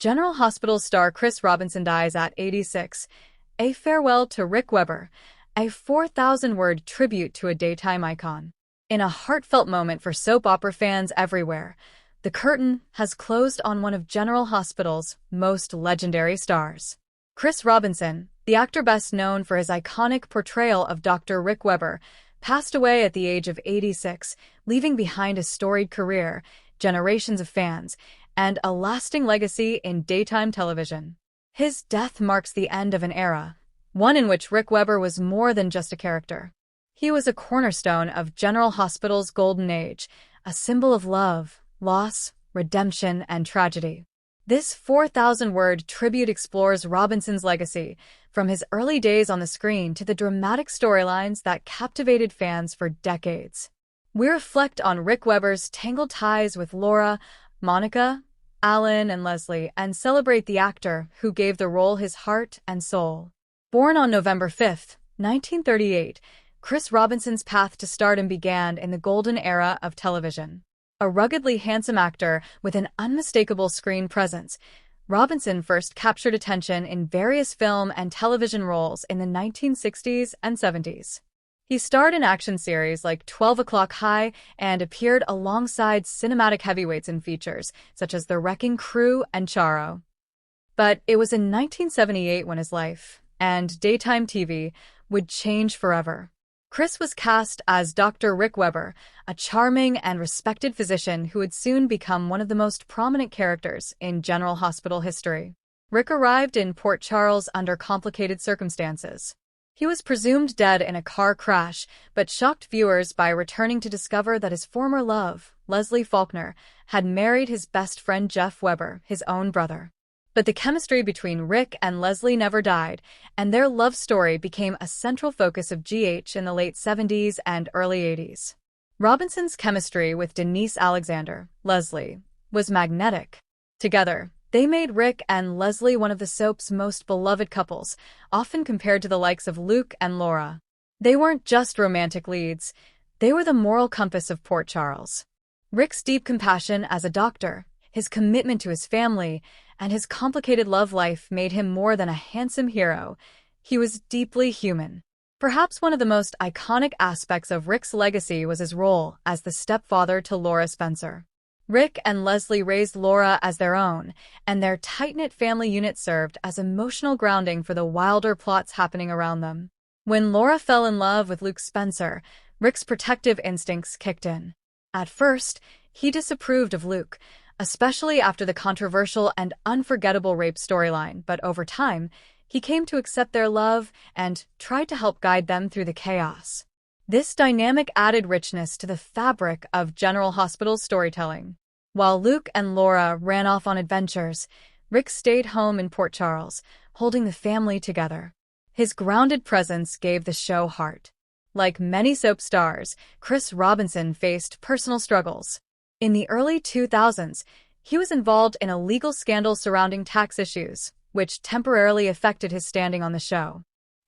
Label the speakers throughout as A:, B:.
A: General Hospital star Chris Robinson dies at 86. A farewell to Rick Weber, a 4,000-word tribute to a daytime icon. In a heartfelt moment for soap opera fans everywhere, the curtain has closed on one of General Hospital's most legendary stars. Chris Robinson, the actor best known for his iconic portrayal of Dr. Rick Weber, passed away at the age of 86, leaving behind a storied career, generations of fans, and a lasting legacy in daytime television. His death marks the end of an era, one in which Rick Weber was more than just a character. He was a cornerstone of General Hospital's golden age, a symbol of love, loss, redemption, and tragedy. This 4,000-word tribute explores Robinson's legacy, from his early days on the screen to the dramatic storylines that captivated fans for decades. We reflect on Rick Weber's tangled ties with Laura, Monica, Alan, and Leslie, and celebrate the actor who gave the role his heart and soul. Born on November 5, 1938, Chris Robinson's path to stardom began in the golden era of television. A ruggedly handsome actor with an unmistakable screen presence, Robinson first captured attention in various film and television roles in the 1960s and 70s. He starred in action series like 12 O'Clock High and appeared alongside cinematic heavyweights in features such as The Wrecking Crew and Charo. But it was in 1978 when his life, and daytime TV, would change forever. Chris was cast as Dr. Rick Weber, a charming and respected physician who would soon become one of the most prominent characters in General Hospital history. Rick arrived in Port Charles under complicated circumstances. He was presumed dead in a car crash, but shocked viewers by returning to discover that his former love, Leslie Faulkner, had married his best friend Jeff Weber, his own brother. But the chemistry between Rick and Leslie never died, and their love story became a central focus of GH in the late 70s and early 80s. Robinson's chemistry with Denise Alexander, Leslie, was magnetic. Together, they made Rick and Leslie one of the soap's most beloved couples, often compared to the likes of Luke and Laura. They weren't just romantic leads, they were the moral compass of Port Charles. Rick's deep compassion as a doctor, his commitment to his family, and his complicated love life made him more than a handsome hero. He was deeply human. Perhaps one of the most iconic aspects of Rick's legacy was his role as the stepfather to Laura Spencer. Rick and Leslie raised Laura as their own, and their tight-knit family unit served as emotional grounding for the wilder plots happening around them. When Laura fell in love with Luke Spencer, Rick's protective instincts kicked in. At first, he disapproved of Luke, especially after the controversial and unforgettable rape storyline, but over time, he came to accept their love and tried to help guide them through the chaos. This dynamic added richness to the fabric of General Hospital's storytelling. While Luke and Laura ran off on adventures, Rick stayed home in Port Charles, holding the family together. His grounded presence gave the show heart. Like many soap stars, Chris Robinson faced personal struggles. In the early 2000s, he was involved in a legal scandal surrounding tax issues, which temporarily affected his standing on the show.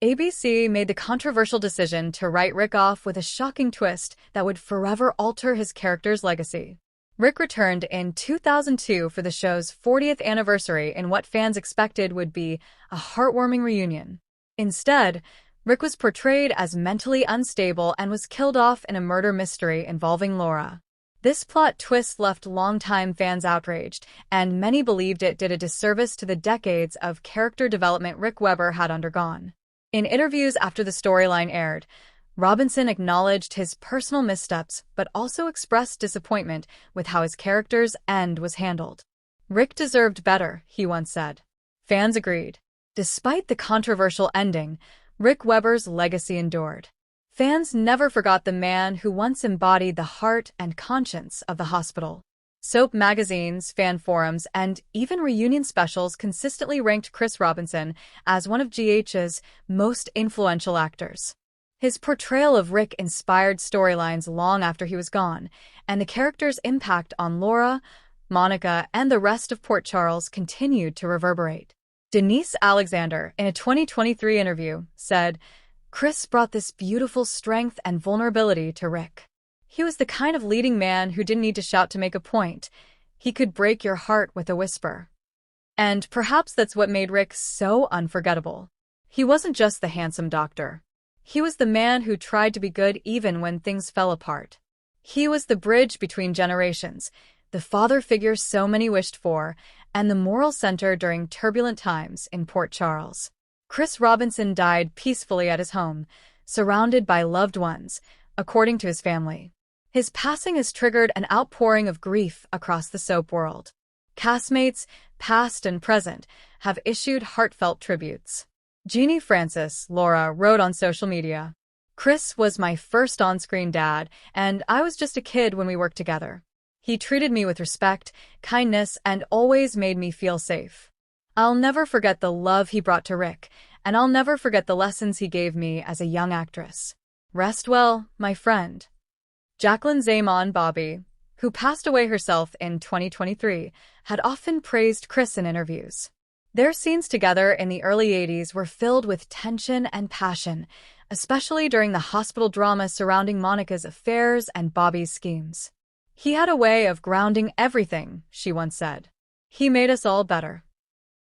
A: ABC made the controversial decision to write Rick off with a shocking twist that would forever alter his character's legacy. Rick returned in 2002 for the show's 40th anniversary in what fans expected would be a heartwarming reunion. Instead, Rick was portrayed as mentally unstable and was killed off in a murder mystery involving Laura. This plot twist left longtime fans outraged, and many believed it did a disservice to the decades of character development Rick Weber had undergone. In interviews after the storyline aired, Robinson acknowledged his personal missteps but also expressed disappointment with how his character's end was handled. Rick deserved better, he once said. Fans agreed. Despite the controversial ending, Rick Weber's legacy endured. Fans never forgot the man who once embodied the heart and conscience of the hospital. Soap magazines, fan forums, and even reunion specials consistently ranked Chris Robinson as one of GH's most influential actors. His portrayal of Rick inspired storylines long after he was gone, and the character's impact on Laura, Monica, and the rest of Port Charles continued to reverberate. Denise Alexander, in a 2023 interview, said, "Chris brought this beautiful strength and vulnerability to Rick. He was the kind of leading man who didn't need to shout to make a point. He could break your heart with a whisper." And perhaps that's what made Rick so unforgettable. He wasn't just the handsome doctor. He was the man who tried to be good even when things fell apart. He was the bridge between generations, the father figure so many wished for, and the moral center during turbulent times in Port Charles. Chris Robinson died peacefully at his home, surrounded by loved ones, according to his family. His passing has triggered an outpouring of grief across the soap world. Castmates, past and present, have issued heartfelt tributes. Jeannie Francis, Laura, wrote on social media, "Chris was my first on-screen dad, and I was just a kid when we worked together. He treated me with respect, kindness, and always made me feel safe. I'll never forget the love he brought to Rick, and I'll never forget the lessons he gave me as a young actress. Rest well, my friend." Jacqueline Zaman Bobby, who passed away herself in 2023, had often praised Chris in interviews. Their scenes together in the early 80s were filled with tension and passion, especially during the hospital drama surrounding Monica's affairs and Bobby's schemes. "He had a way of grounding everything," she once said. "He made us all better."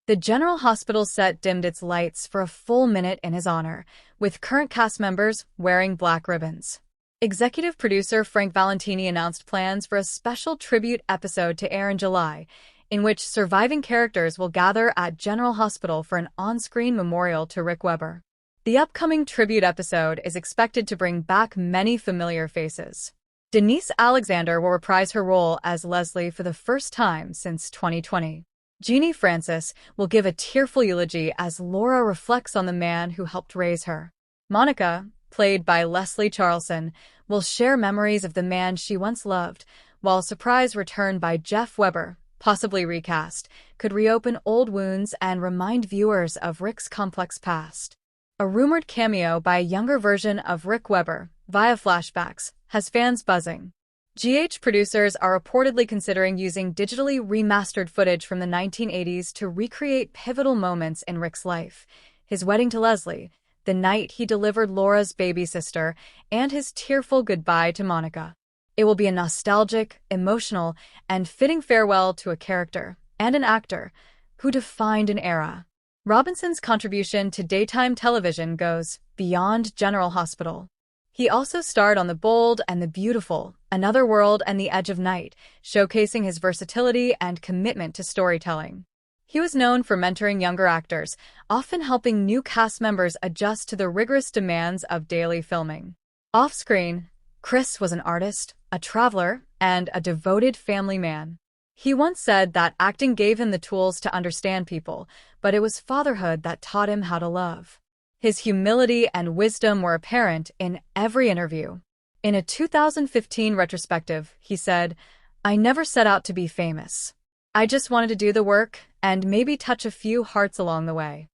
A: The General Hospital set dimmed its lights for a full minute in his honor, with current cast members wearing black ribbons. Executive producer Frank Valentini announced plans for a special tribute episode to air in July, in which surviving characters will gather at General Hospital for an on-screen memorial to Rick Webber. The upcoming tribute episode is expected to bring back many familiar faces. Denise Alexander will reprise her role as Leslie for the first time since 2020. Jeannie Francis will give a tearful eulogy as Laura reflects on the man who helped raise her. Monica, played by Leslie Charleson, will share memories of the man she once loved, while surprise return by Jeff Webber, possibly recast, could reopen old wounds and remind viewers of Rick's complex past. A rumored cameo by a younger version of Rick Webber, via flashbacks, has fans buzzing. GH producers are reportedly considering using digitally remastered footage from the 1980s to recreate pivotal moments in Rick's life: his wedding to Leslie, the night he delivered Laura's baby sister, and his tearful goodbye to Monica. It will be a nostalgic, emotional, and fitting farewell to a character and an actor who defined an era. Robinson's contribution to daytime television goes beyond General Hospital. He also starred on The Bold and the Beautiful, Another World, and The Edge of Night, showcasing his versatility and commitment to storytelling. He was known for mentoring younger actors, often helping new cast members adjust to the rigorous demands of daily filming. Off-screen, Chris was an artist, a traveler, and a devoted family man. He once said that acting gave him the tools to understand people, but it was fatherhood that taught him how to love. His humility and wisdom were apparent in every interview. In a 2015 retrospective, he said, "I never set out to be famous. I just wanted to do the work and maybe touch a few hearts along the way."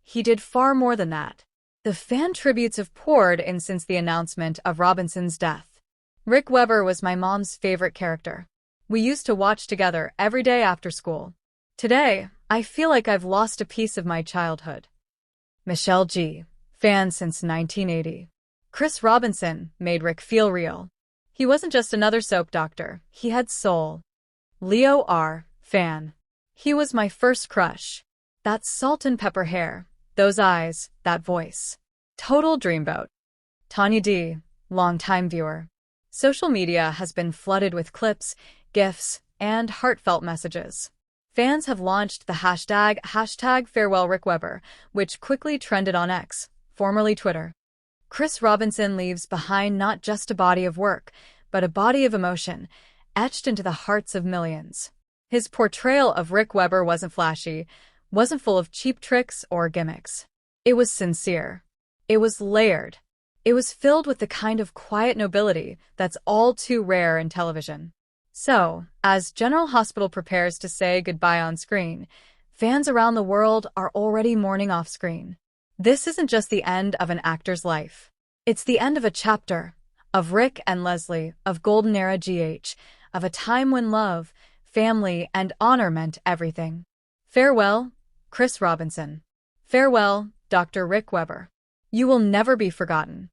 A: He did far more than that. The fan tributes have poured in since the announcement of Robinson's death. "Rick Webber was my mom's favorite character. We used to watch together every day after school. Today, I feel like I've lost a piece of my childhood." Michelle G., fan since 1980. Chris Robinson made Rick feel real. He wasn't just another soap doctor, he had soul. Leo R., fan. "He was my first crush. That salt and pepper hair, those eyes, that voice. Total dreamboat." Tanya D., longtime viewer. Social media has been flooded with clips, GIFs, and heartfelt messages. Fans have launched the hashtag #FarewellRickWebber, which quickly trended on X, formerly Twitter. Chris Robinson leaves behind not just a body of work, but a body of emotion, etched into the hearts of millions. His portrayal of Rick Webber wasn't flashy, wasn't full of cheap tricks or gimmicks. It was sincere. It was layered. It was filled with the kind of quiet nobility that's all too rare in television. So, as General Hospital prepares to say goodbye on screen, fans around the world are already mourning off screen. This isn't just the end of an actor's life. It's the end of a chapter, of Rick and Leslie, of Golden Era GH, of a time when love, family, and honor meant everything. Farewell, Chris Robinson. Farewell, Dr. Rick Webber. You will never be forgotten.